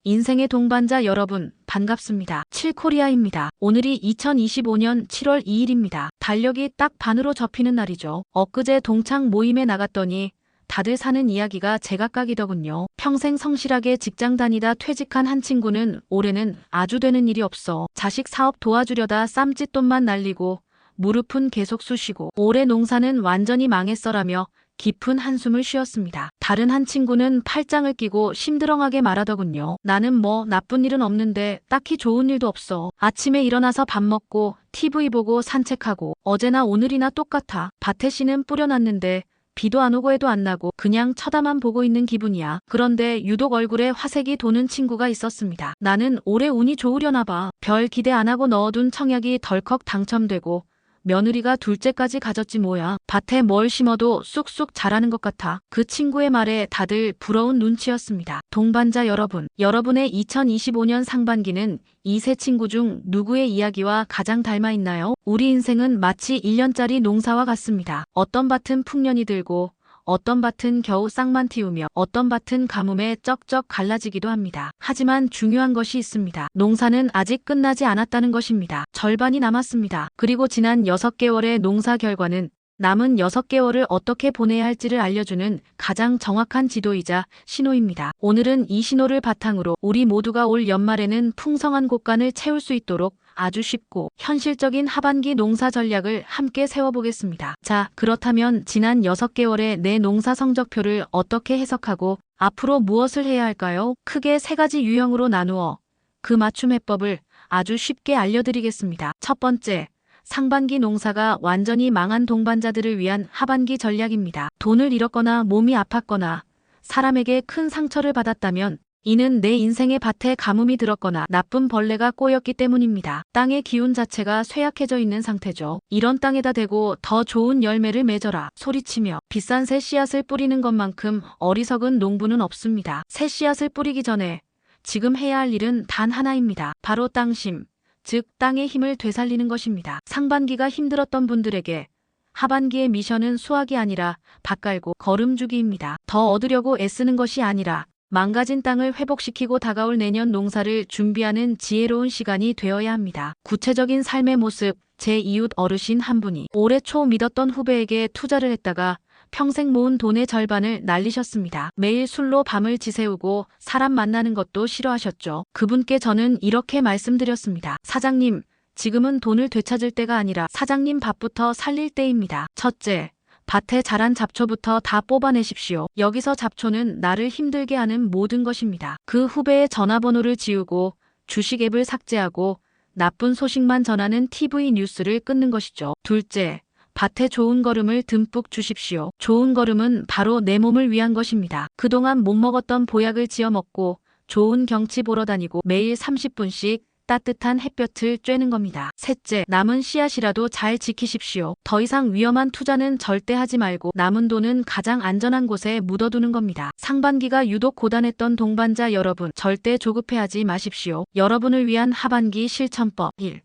인생의 동반자 여러분, 반갑습니다. 칠코리아입니다. 오늘이 2025년 7월 2일입니다. 달력이 딱 반으로 접히는 날이죠. 엊그제 동창 모임에 나갔더니 다들 사는 이야기가 제각각이더군요. 평생 성실하게 직장 다니다 퇴직한 한 친구는 올해는 아주 되는 일이 없어 자식 사업 도와주려다 쌈짓돈만 날리고 무릎은 계속 쑤시고 올해 농사는 완전히 망했어라며 깊은 한숨을 쉬었습니다. 다른 한 친구는 팔짱을 끼고 심드렁하게 말하더군요. 나는 뭐 나쁜 일은 없는데 딱히 좋은 일도 없어. 아침에 일어나서 밥 먹고 TV 보고 산책하고 어제나 오늘이나 똑같아. 밭에 씨는 뿌려놨는데 비도 안 오고 해도 안 나고 그냥 쳐다만 보고 있는 기분이야. 그런데 유독 얼굴에 화색이 도는 친구가 있었습니다. 나는 올해 운이 좋으려나 봐. 별 기대 안 하고 넣어둔 청약이 덜컥 당첨되고 며느리가 둘째까지 가졌지 뭐야. 밭에 뭘 심어도 쑥쑥 자라는 것 같아. 그 친구의 말에 다들 부러운 눈치였습니다. 동반자 여러분, 여러분의 2025년 상반기는 이 세 친구 중 누구의 이야기와 가장 닮아 있나요? 우리 인생은 마치 1년짜리 농사와 같습니다. 어떤 밭은 풍년이 들고 어떤 밭은 겨우 싹만 틔우며 어떤 밭은 가뭄에 쩍쩍 갈라지기도 합니다. 하지만 중요한 것이 있습니다. 농사는 아직 끝나지 않았다는 것입니다. 절반이 남았습니다. 그리고 지난 6개월의 농사 결과는 남은 6개월을 어떻게 보내야 할지를 알려주는 가장 정확한 지도이자 신호입니다. 오늘은 이 신호를 바탕으로 우리 모두가 올 연말에는 풍성한 곳간을 채울 수 있도록 아주 쉽고 현실적인 하반기 농사 전략을 함께 세워보겠습니다. 자, 그렇다면 지난 6개월의 내 농사 성적표를 어떻게 해석하고 앞으로 무엇을 해야 할까요? 크게 3가지 유형으로 나누어 그 맞춤 해법을 아주 쉽게 알려드리겠습니다. 첫 번째, 상반기 농사가 완전히 망한 동반자들을 위한 하반기 전략입니다. 돈을 잃었거나 몸이 아팠거나 사람에게 큰 상처를 받았다면 이는 내 인생의 밭에 가뭄이 들었거나 나쁜 벌레가 꼬였기 때문입니다. 땅의 기운 자체가 쇠약해져 있는 상태죠. 이런 땅에다 대고 더 좋은 열매를 맺어라 소리치며 비싼 새 씨앗을 뿌리는 것만큼 어리석은 농부는 없습니다. 새 씨앗을 뿌리기 전에 지금 해야 할 일은 단 하나입니다. 바로 땅심, 즉 땅의 힘을 되살리는 것입니다. 상반기가 힘들었던 분들에게 하반기의 미션은 수확이 아니라 밭 갈고 거름주기입니다. 더 얻으려고 애쓰는 것이 아니라 망가진 땅을 회복시키고 다가올 내년 농사를 준비하는 지혜로운 시간이 되어야 합니다. 구체적인 삶의 모습, 제 이웃 어르신 한 분이 올해 초 믿었던 후배에게 투자를 했다가 평생 모은 돈의 절반을 날리셨습니다. 매일 술로 밤을 지새우고 사람 만나는 것도 싫어하셨죠. 그분께 저는 이렇게 말씀드렸습니다. 사장님, 지금은 돈을 되찾을 때가 아니라 사장님 밭부터 살릴 때입니다. 첫째, 밭에 자란 잡초부터 다 뽑아내십시오. 여기서 잡초는 나를 힘들게 하는 모든 것입니다. 그 후배의 전화번호를 지우고 주식 앱을 삭제하고 나쁜 소식만 전하는 TV 뉴스를 끊는 것이죠. 둘째, 밭에 좋은 거름을 듬뿍 주십시오. 좋은 거름은 바로 내 몸을 위한 것입니다. 그동안 못 먹었던 보약을 지어 먹고 좋은 경치 보러 다니고 매일 30분씩 따뜻한 햇볕을 쬐는 겁니다. 셋째, 남은 씨앗이라도 잘 지키십시오. 더 이상 위험한 투자는 절대 하지 말고 남은 돈은 가장 안전한 곳에 묻어두는 겁니다. 상반기가 유독 고단했던 동반자 여러분, 절대 조급해하지 마십시오. 여러분을 위한 하반기 실천법 1.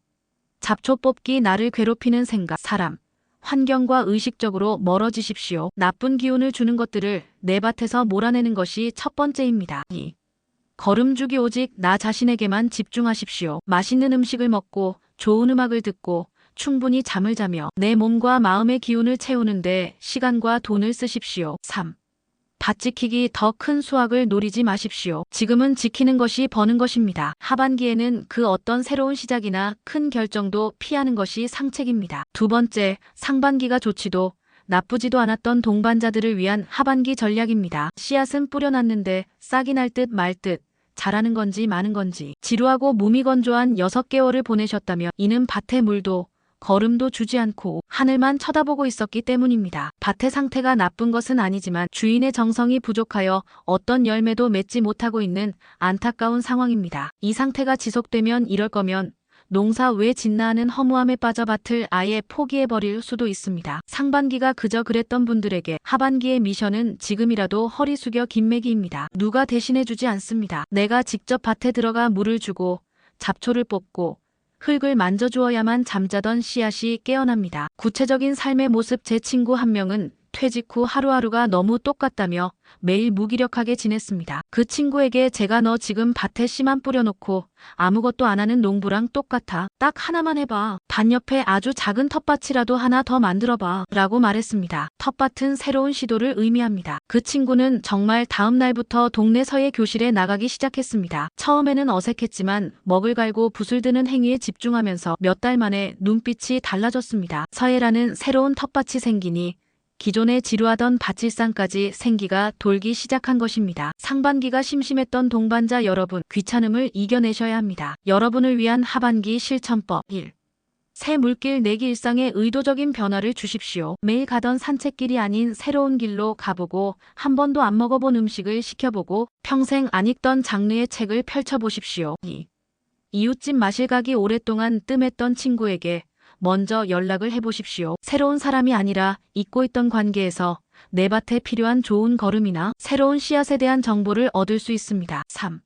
잡초 뽑기. 나를 괴롭히는 생각, 사람, 환경과 의식적으로 멀어지십시오. 나쁜 기운을 주는 것들을 내 밭에서 몰아내는 것이 첫 번째입니다. 2. 거름주기. 오직 나 자신에게만 집중하십시오. 맛있는 음식을 먹고 좋은 음악을 듣고 충분히 잠을 자며 내 몸과 마음의 기운을 채우는데 시간과 돈을 쓰십시오. 3. 밭 지키기. 더 큰 수확을 노리지 마십시오. 지금은 지키는 것이 버는 것입니다. 하반기에는 그 어떤 새로운 시작이나 큰 결정도 피하는 것이 상책입니다. 두 번째, 상반기가 좋지도 나쁘지도 않았던 동반자들을 위한 하반기 전략입니다. 씨앗은 뿌려놨는데 싹이 날 듯 말 듯 자라는 건지 마는 건지 지루하고 몸이 건조한 6개월을 보내셨다면 이는 밭에 물도 거름도 주지 않고 하늘만 쳐다보고 있었기 때문입니다. 밭의 상태가 나쁜 것은 아니지만 주인의 정성이 부족하여 어떤 열매도 맺지 못하고 있는 안타까운 상황입니다. 이 상태가 지속되면 이럴 거면 농사 왜 짓나 하는 허무함에 빠져 밭을 아예 포기해버릴 수도 있습니다. 상반기가 그저 그랬던 분들에게 하반기의 미션은 지금이라도 허리 숙여 김매기입니다. 누가 대신해주지 않습니다. 내가 직접 밭에 들어가 물을 주고 잡초를 뽑고 흙을 만져주어야만 잠자던 씨앗이 깨어납니다. 구체적인 삶의 모습. 제 친구 한 명은 퇴직 후 하루하루가 너무 똑같다며 매일 무기력하게 지냈습니다. 그 친구에게 제가 너 지금 밭에 씨만 뿌려놓고 아무것도 안 하는 농부랑 똑같아. 딱 하나만 해봐. 밭 옆에 아주 작은 텃밭이라도 하나 더 만들어봐. 라고 말했습니다. 텃밭은 새로운 시도를 의미합니다. 그 친구는 정말 다음 날부터 동네 서예 교실에 나가기 시작했습니다. 처음에는 어색했지만 먹을 갈고 붓을 드는 행위에 집중하면서 몇 달 만에 눈빛이 달라졌습니다. 서예라는 새로운 텃밭이 생기니 기존에 지루하던 밭일상까지 생기가 돌기 시작한 것입니다. 상반기가 심심했던 동반자 여러분, 귀찮음을 이겨내셔야 합니다. 여러분을 위한 하반기 실천법 1. 새 물길 내기 일상에 의도적인 변화를 주십시오. 매일 가던 산책길이 아닌 새로운 길로 가보고 한 번도 안 먹어본 음식을 시켜보고 평생 안 읽던 장르의 책을 펼쳐보십시오. 2. 이웃집 마실 가기 오랫동안 뜸했던 친구에게 먼저 연락을 해보십시오. 새로운 사람이 아니라 잊고 있던 관계에서 내 밭에 필요한 좋은 거름이나 새로운 씨앗에 대한 정보를 얻을 수 있습니다. 3.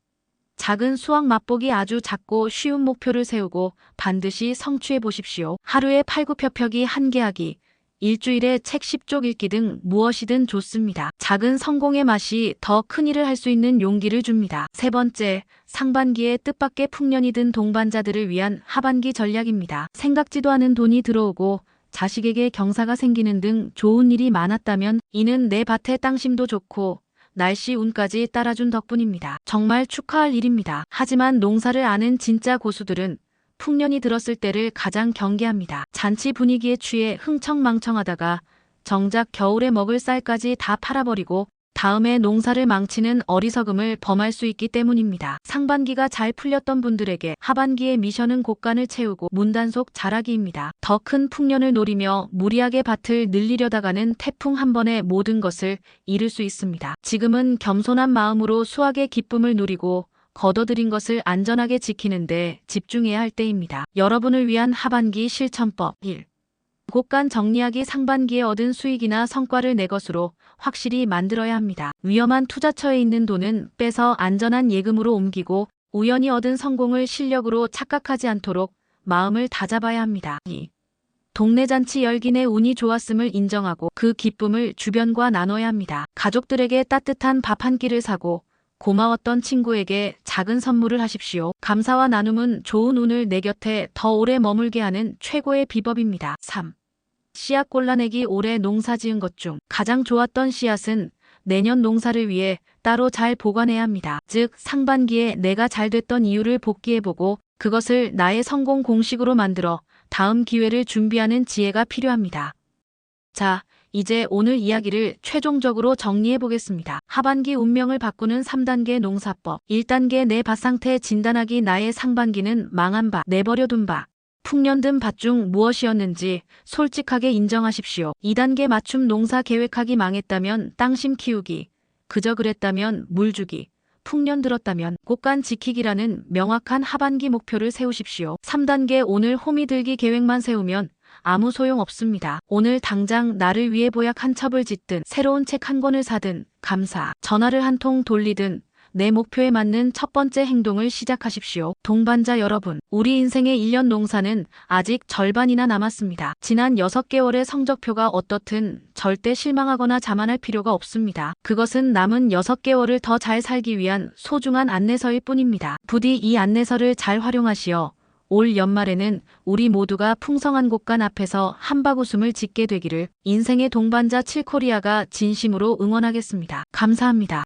작은 수확 맛보기 아주 작고 쉬운 목표를 세우고 반드시 성취해 보십시오. 하루에 팔굽혀펴기 1개 하기, 일주일에 책 10쪽 읽기 등 무엇이든 좋습니다. 작은 성공의 맛이 더 큰 일을 할 수 있는 용기를 줍니다. 세 번째, 상반기에 뜻밖의 풍년이 든 동반자들을 위한 하반기 전략입니다. 생각지도 않은 돈이 들어오고 자식에게 경사가 생기는 등 좋은 일이 많았다면 이는 내 밭의 땅심도 좋고 날씨 운까지 따라준 덕분입니다. 정말 축하할 일입니다. 하지만 농사를 아는 진짜 고수들은 풍년이 들었을 때를 가장 경계합니다. 잔치 분위기에 취해 흥청망청하다가 정작 겨울에 먹을 쌀까지 다 팔아버리고 다음에 농사를 망치는 어리석음을 범할 수 있기 때문입니다. 상반기가 잘 풀렸던 분들에게 하반기의 미션은 곡간을 채우고 문단속 잘하기입니다. 더 큰 풍년을 노리며 무리하게 밭을 늘리려다가는 태풍 한 번에 모든 것을 잃을 수 있습니다. 지금은 겸손한 마음으로 수확의 기쁨을 누리고 거둬들인 것을 안전하게 지키는데 집중해야 할 때입니다. 여러분을 위한 하반기 실천법 1. 곡간 정리하기. 상반기에 얻은 수익이나 성과를 내 것으로 확실히 만들어야 합니다. 위험한 투자처에 있는 돈은 빼서 안전한 예금으로 옮기고 우연히 얻은 성공을 실력으로 착각하지 않도록 마음을 다잡아야 합니다. 2. 동네 잔치 열기 내 운이 좋았음을 인정하고 그 기쁨을 주변과 나눠야 합니다. 가족들에게 따뜻한 밥 한 끼를 사고 고마웠던 친구에게 작은 선물을 하십시오. 감사와 나눔은 좋은 운을 내 곁에 더 오래 머물게 하는 최고의 비법입니다. 3. 씨앗 골라내기. 올해 농사 지은 것 중 가장 좋았던 씨앗은 내년 농사를 위해 따로 잘 보관해야 합니다. 즉, 상반기에 내가 잘 됐던 이유를 복기해보고 그것을 나의 성공 공식으로 만들어 다음 기회를 준비하는 지혜가 필요합니다. 자, 이제 오늘 이야기를 최종적으로 정리해 보겠습니다. 하반기 운명을 바꾸는 3단계 농사법. 1단계 내 밭 상태 진단하기. 나의 상반기는 망한 밭, 내버려둔 밭, 풍년 든 밭 중 무엇이었는지 솔직하게 인정하십시오. 2단계 맞춤 농사 계획하기. 망했다면 땅심 키우기, 그저 그랬다면 물 주기, 풍년 들었다면 곡간 지키기라는 명확한 하반기 목표를 세우십시오. 3단계 오늘 호미 들기 계획만 세우면 아무 소용 없습니다. 오늘 당장 나를 위해 보약 한 첩을 짓든 새로운 책 한 권을 사든 감사, 전화를 한 통 돌리든 내 목표에 맞는 첫 번째 행동을 시작하십시오. 동반자 여러분, 우리 인생의 1년 농사는 아직 절반이나 남았습니다. 지난 6개월의 성적표가 어떻든 절대 실망하거나 자만할 필요가 없습니다. 그것은 남은 6개월을 더 잘 살기 위한 소중한 안내서일 뿐입니다. 부디 이 안내서를 잘 활용하시어 올 연말에는 우리 모두가 풍성한 곡간 앞에서 한바구음을 짓게 되기를 인생의 동반자 7코리아가 진심으로 응원하겠습니다. 감사합니다.